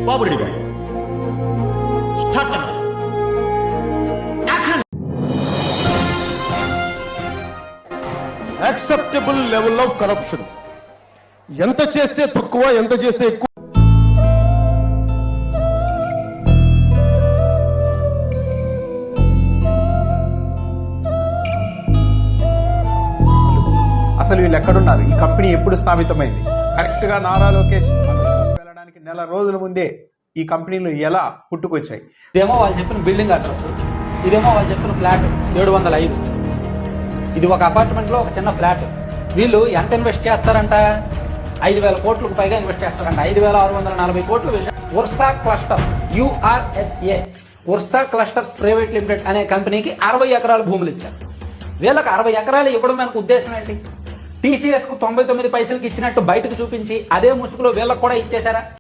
Cooperative bank. Start అన్న. Action. Acceptable level of corruption. ఎంత చేస్తే తక్కువ, ఎంత చేస్తే ఎక్కువ. అసలు వీళ్ళు ఎక్కడున్నారు? ఈ కంపెనీ ఎప్పుడు స్థాపితమైంది? కరెక్ట్ గా నారా లోకేష్ వెళ్ళడానికి నెల రోజుల ముందే ఈ కంపెనీలు ఎలా పుట్టుకొచ్చాయి? ఇదేమో వాళ్ళు చెప్పిన బిల్డింగ్ అడ్రస్, ఇదేమో వాళ్ళు చెప్పిన ఫ్లాట్ 705. ఇది ఒక అపార్ట్మెంట్ లో ఒక చిన్న ఫ్లాట్. వీళ్ళు ఎంత ఇన్వెస్ట్ చేస్తారంట? 5,000 కోట్లకు పైగా ఇన్వెస్ట్ చేస్తారంట. 5,640 కోట్లు. Ursa cluster, URSA, Ursa clusters private limited అనే కంపెనీకి 60 ఎకరాల భూములు ఇచ్చారు. వీళ్ళకి 60 ఎకరాలు ఇవ్వడం మనకు ఉద్దేశం ఏంటి? TCS కు 99 పైసలకి ఇచ్చినట్టు బయటకు చూపించి అదే ముసుగులో వీళ్ళకి కూడా ఇచ్చేశారా?